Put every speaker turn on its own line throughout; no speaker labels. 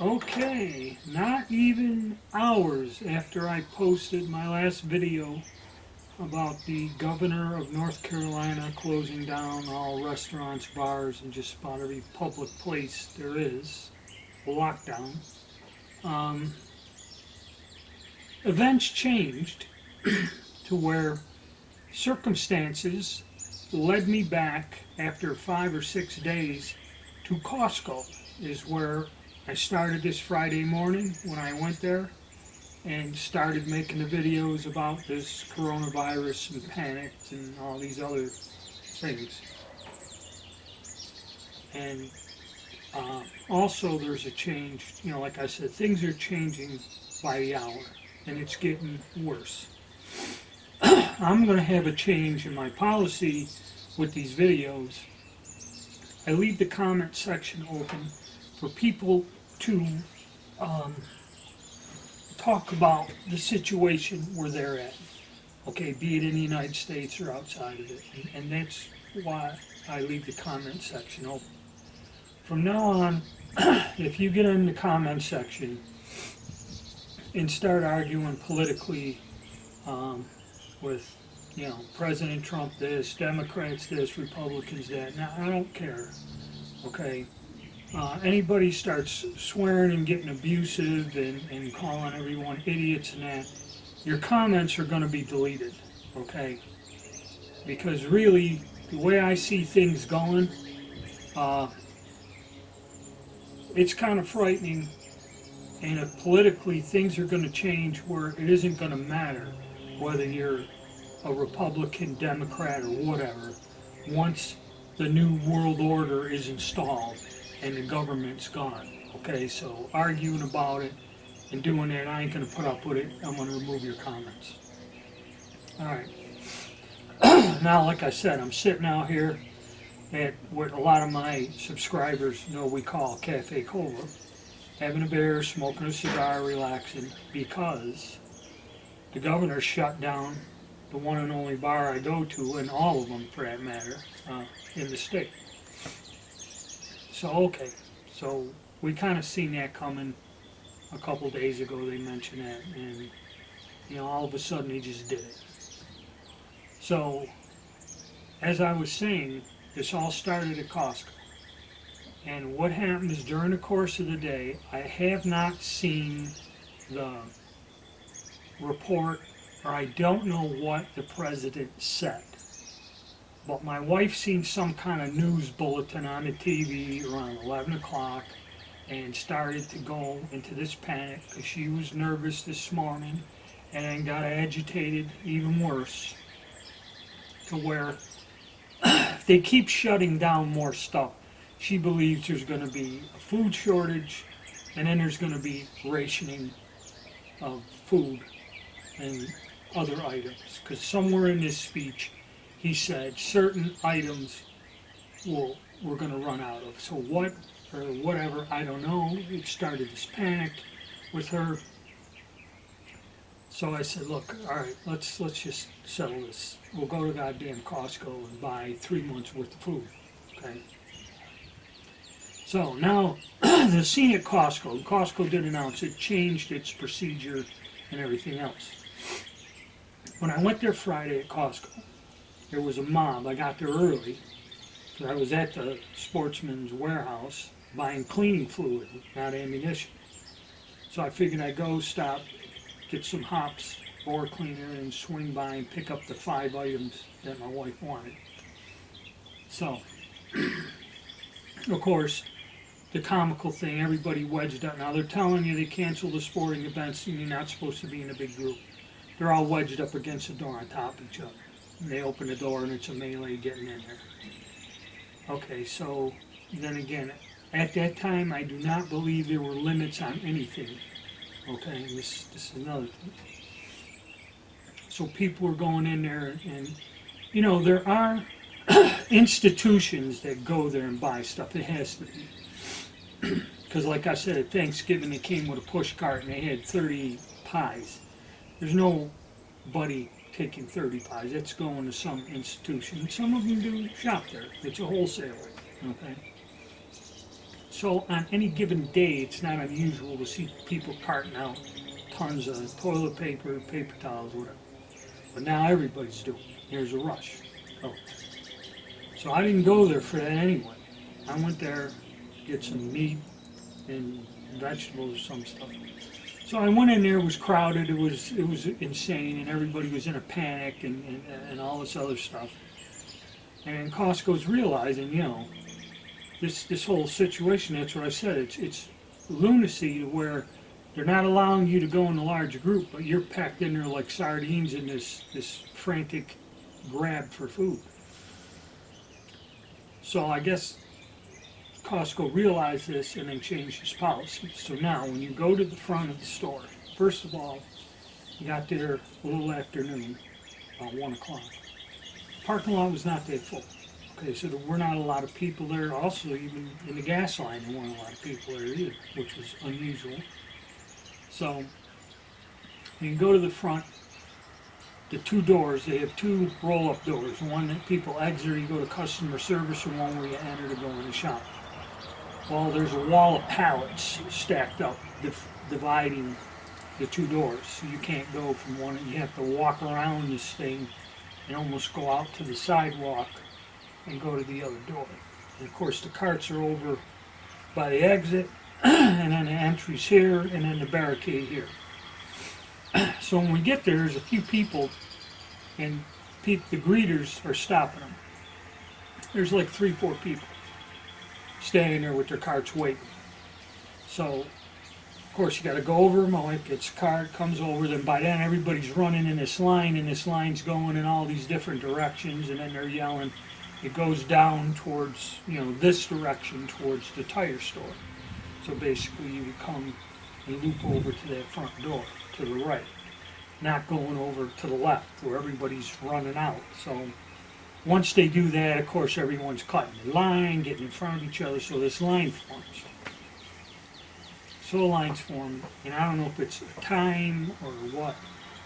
Okay, not even hours after I posted my last video about the governor of North Carolina closing down all restaurants, bars, and just about every public place there is, a lockdown, um, events changed to where circumstances led me back after 5 or 6 days to Costco, is where I started this Friday morning when I went there and started making the videos about this coronavirus and panics and all these other things. And also there's a change, like I said, things are changing by the hour and it's getting worse. I'm going to have a change in my policy with these videos. I leave the comment section open for people to talk about the situation where they're at. Okay, be it in the United States or outside of it. And that's why I leave the comment section open. From now on, if you get in the comment section and start arguing politically with, President Trump this, Democrats this, Republicans that, now I don't care, okay? Anybody starts swearing and getting abusive and calling everyone idiots and that, your comments are going to be deleted, okay? Because really, the way I see things going, it's kind of frightening, and if politically things are going to change where it isn't going to matter whether you're a Republican, Democrat, or whatever, once the new world order is installed and the government's gone. Okay, so arguing about it and doing that, I ain't going to put up with it. I'm going to remove your comments. All right. Now, like I said, I'm sitting out here at what a lot of my subscribers know we call Cafe Cola, having a beer, smoking a cigar, relaxing, because the governor shut down the one and only bar I go to, and all of them for that matter, in the state. So we kind of seen that coming a couple days ago. They mentioned that, and all of a sudden he just did it. So, as I was saying, this all started at Costco. And what happens during the course of the day, I have not seen the report, or I don't know what the president said. But my wife seen some kind of news bulletin on the TV around 11 o'clock and started to go into this panic because she was nervous this morning and then got agitated even worse, to where if they keep shutting down more stuff, she believes there's going to be a food shortage, and then there's going to be rationing of food and other items. Because somewhere in this speech, he said certain items we're going to run out of. So what or whatever, I don't know. It started this panic with her. So I said, look, all right, let's just settle this. We'll go to goddamn Costco and buy 3 months worth of food, okay? So now, the scene at Costco did announce it changed its procedure and everything else. When I went there Friday at Costco, there was a mob. I got there early because I was at the Sportsman's Warehouse buying cleaning fluid, not ammunition. So I figured I'd go stop, get some hops, floor cleaner, and swing by and pick up the 5 items that my wife wanted. So, of course, the comical thing, everybody wedged up. Now they're telling you they cancel the sporting events and you're not supposed to be in a big group. They're all wedged up against the door on top of each other. And they open the door and it's a melee getting in there. Okay, so then again, at that time I do not believe there were limits on anything. Okay, this is another thing. So people were going in there and, there are institutions that go there and buy stuff. It has to be. Because like I said, at Thanksgiving they came with a push cart and they had 30 pies. There's nobody taking 30 pies. That's going to some institution. Some of them do shop there. It's a wholesaler. Okay. So on any given day, it's not unusual to see people carting out tons of toilet paper, paper towels, whatever. But now everybody's doing it. There's a rush. Oh. So I didn't go there for that anyway. I went there to get some meat and vegetables or some stuff. So I went in there, it was crowded, it was insane, and everybody was in a panic and all this other stuff. And Costco's realizing, this whole situation, that's what I said, it's lunacy to where they're not allowing you to go in a large group, but you're packed in there like sardines in this frantic grab for food. So I guess Costco realized this and then changed its policy. So now when you go to the front of the store, first of all, you got there a little afternoon, about 1 o'clock. Parking lot was not that full. Okay, so there were not a lot of people there. Also, even in the gas line, there weren't a lot of people there either, which was unusual. So you can go to the front. The two doors, they have two roll-up doors. One that people exit, you go to customer service, and one where you enter to go in the shop. Well, there's a wall of pallets stacked up, dividing the two doors. So you can't go from one, you have to walk around this thing and almost go out to the sidewalk and go to the other door. And of course the carts are over by the exit, and then the entry's here, and then the barricade here. So when we get there, there's a few people, and the greeters are stopping them. There's like 3-4 people standing there with their carts waiting. So, of course, you got to go over them. Mike gets a cart, comes over them. By then, everybody's running in this line, and this line's going in all these different directions, and then they're yelling. It goes down towards, this direction, towards the tire store. So basically, you would come and loop over to that front door, to the right, not going over to the left, where everybody's running out. So once they do that, of course, everyone's cutting the line, getting in front of each other, so this line forms. So the line's formed, and I don't know if it's a time or what.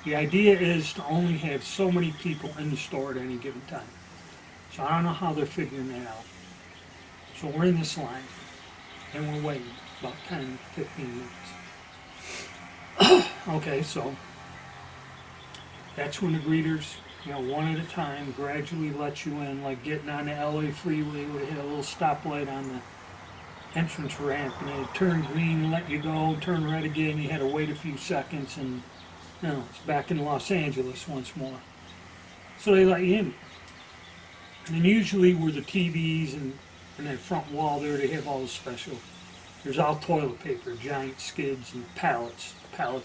The idea is to only have so many people in the store at any given time. So I don't know how they're figuring that out. So we're in this line, and we're waiting about 10, 15 minutes. Okay, so that's when the greeters, one at a time, gradually let you in, like getting on the LA freeway where they had a little stoplight on the entrance ramp, and they turn green, let you go, turn red again, you had to wait a few seconds, and it's back in Los Angeles once more. So they let you in. And then usually where the TVs and that front wall there, they have all the special. There's all toilet paper, giant skids and pallets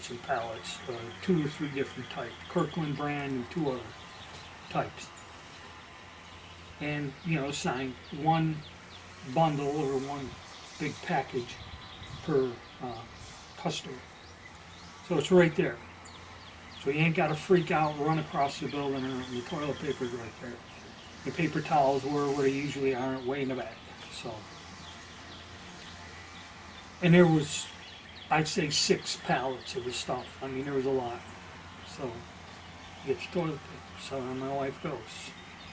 and pallets, 2 or 3 different types, Kirkland brand and 2 other types. And, assign one bundle or one big package per customer. So it's right there. So you ain't got to freak out, run across the building, and the toilet paper's right there. The paper towels were where they usually aren't, way in the back. So, and there was, I'd say 6 pallets of the stuff. I mean, there was a lot. So, you get your toilet paper. So my wife goes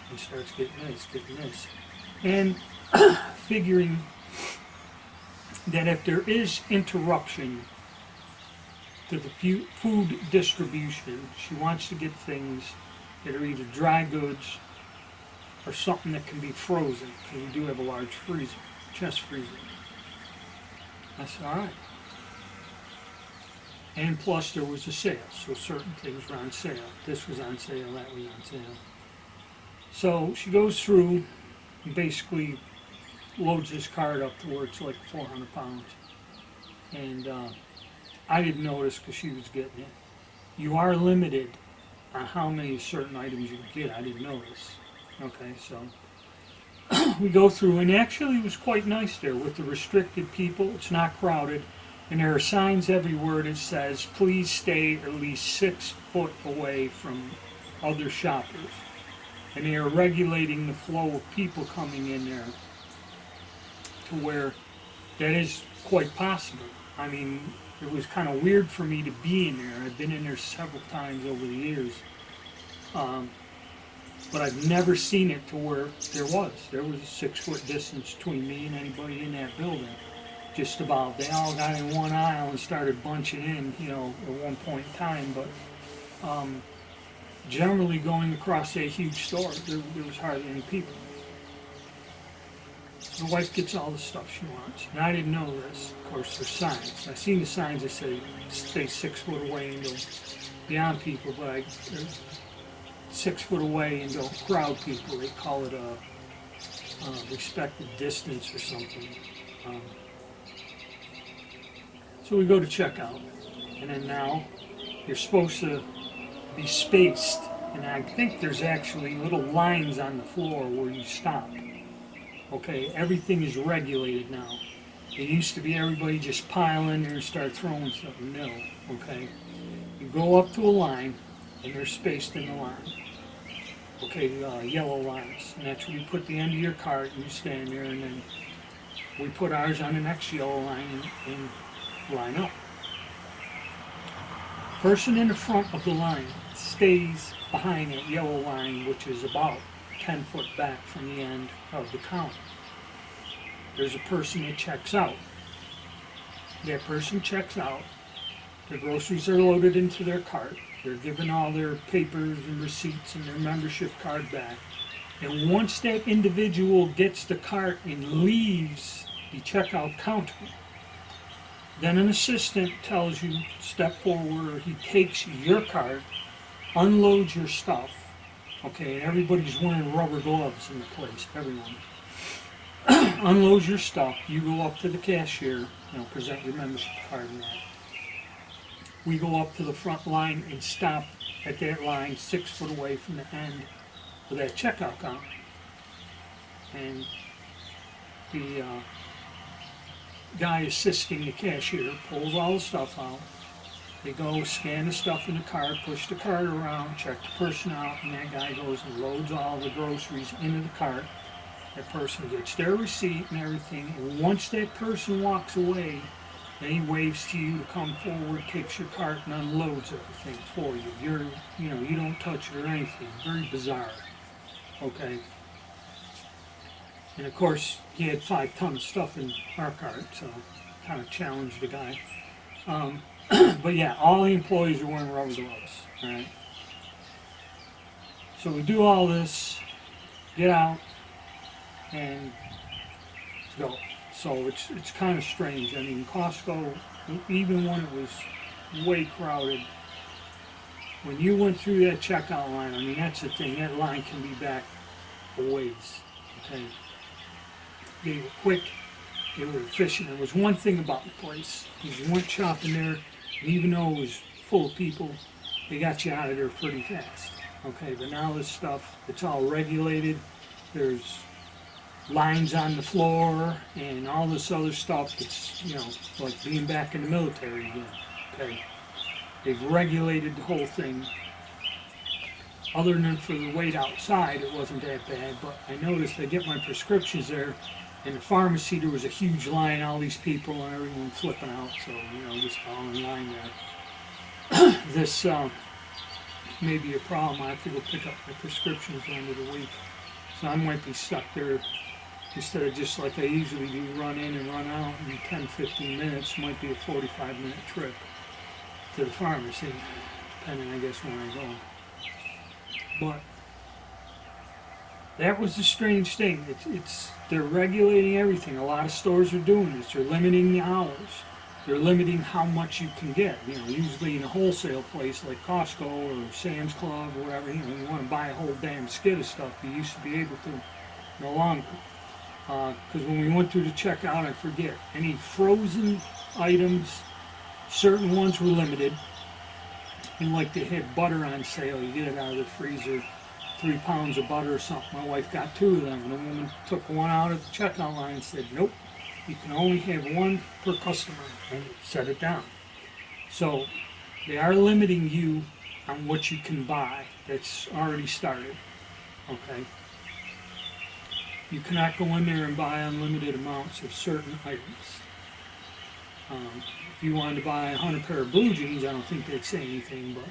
and starts getting this. And figuring that if there is interruption to the food distribution, she wants to get things that are either dry goods or something that can be frozen, because we do have a large freezer, chest freezer. I said, all right. And plus there was a sale, so certain things were on sale. This was on sale, that was on sale. So she goes through and basically loads this cart up to where it's like 400 pounds. And I didn't notice because she was getting it. You are limited on how many certain items you can get. I didn't notice. Okay, so we go through, and actually it was quite nice there with the restricted people. It's not crowded, and there are signs everywhere that says, please stay at least 6 foot away from other shoppers. And they are regulating the flow of people coming in there to where that is quite possible. I mean, it was kind of weird for me to be in there. I've been in there several times over the years. But I've never seen it to where there was a 6 foot distance between me and anybody in that building. just about. They all got in one aisle and started bunching in, at one point in time. But generally going across that huge store, there was hardly any people. The wife gets all the stuff she wants. And I didn't know this. Of course, there's signs. I seen the signs that say stay 6 foot away and don't beyond people, but 6 foot away and don't crowd people. They call it a respected distance or something. So we go to checkout, and then now you're supposed to be spaced, and I think there's actually little lines on the floor where you stop. Okay, everything is regulated now. It used to be everybody just pile in there and start throwing stuff. No, okay. You go up to a line, and they're spaced in the line. Okay, yellow lines, and that's where you put the end of your cart, and you stand there, and then we put ours on the next yellow line and line up. Person in the front of the line stays behind that yellow line, which is about 10 foot back from the end of the counter. There's a person that checks out. That person checks out. Their groceries are loaded into their cart. They're given all their papers and receipts and their membership card back. And once that individual gets the cart and leaves the checkout counter, then an assistant tells you, step forward, or he takes your cart, unloads your stuff. Okay, and everybody's wearing rubber gloves in the place, everyone. Unloads your stuff, you go up to the cashier, present your membership card and that. We go up to the front line and stop at that line 6 foot away from the end of that checkout counter. And the guy assisting the cashier pulls all the stuff out. They go scan the stuff in the cart, push the cart around, check the person out, and that guy goes and loads all the groceries into the cart. That person gets their receipt and everything, and once that person walks away, then he waves to you to come forward, takes your cart, and unloads everything for you. You don't touch it or anything. Very bizarre. Okay. And of course, he had 5 tons of stuff in our cart, so kind of challenged the guy. But yeah, all the employees are wearing rubber gloves. All right. So we do all this, get out, and go. So it's kind of strange. I mean, Costco, even when it was way crowded, when you went through that checkout line, I mean, that's the thing. That line can be back a ways. Okay. They were quick. They were efficient. There was one thing about the place. You went shopping there, and even though it was full of people, they got you out of there pretty fast. Okay, but now this stuff, it's all regulated. There's lines on the floor and all this other stuff. It's, like being back in the military again. Okay, they've regulated the whole thing. Other than for the wait outside, it wasn't that bad, but I noticed I get my prescriptions there. In the pharmacy, there was a huge line, all these people and everyone flipping out, so, just all in line there. This may be a problem. I have to go pick up my prescriptions at the end of the week. So I might be stuck there instead of just like I usually do, run in and run out in 10-15 minutes. Might be a 45-minute trip to the pharmacy, depending, I guess, where I go. But that was the strange thing. They're regulating everything. A lot of stores are doing this. They're limiting the hours. They're limiting how much you can get. Usually in a wholesale place like Costco or Sam's Club or whatever, you want to buy a whole damn skid of stuff. You used to be able to, no longer. Because when we went through the checkout, I forget, any frozen items, certain ones were limited. And like they had butter on sale, you get it out of the freezer. 3 pounds of butter or something. My wife got 2 of them, and the woman took one out of the checkout line and said, nope, you can only have 1 per customer, and set it down. So they are limiting you on what you can buy. That's already started. Okay. You cannot go in there and buy unlimited amounts of certain items. If you wanted to buy 100 pair of blue jeans, I don't think they'd say anything, but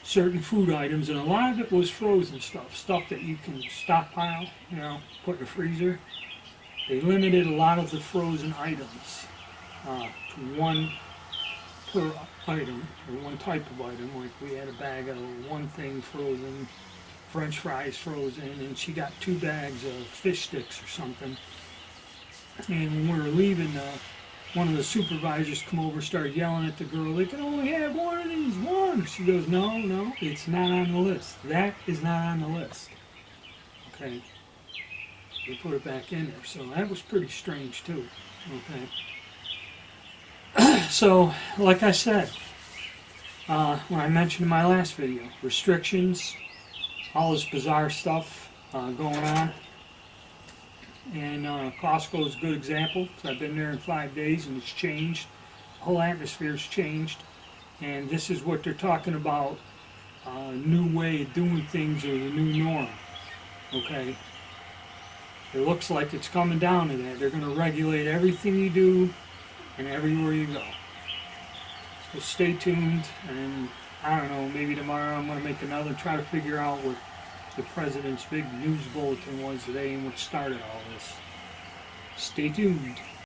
certain food items, and a lot of it was frozen stuff that you can stockpile, put in the freezer. They limited a lot of the frozen items. to one per item, or one type of item. Like we had a bag of one thing frozen, French fries frozen, and she got 2 bags of fish sticks or something. And when we were leaving, one of the supervisors come over, started yelling at the girl, "They can only have one of these, one." She goes, "No, no, it's not on the list. That is not on the list." Okay, we put it back in there. So that was pretty strange too. Okay. So, like I said, when I mentioned in my last video, restrictions, all this bizarre stuff going on. And Costco is a good example, because I've been there in 5 days and it's changed. The whole atmosphere's changed. And this is what they're talking about, new way of doing things, or the new norm. Okay? It looks like it's coming down to that. They're going to regulate everything you do and everywhere you go. So stay tuned, and I don't know, maybe tomorrow I'm going to make another, try to figure out what the president's big news bulletin was today and what started all this. Stay tuned.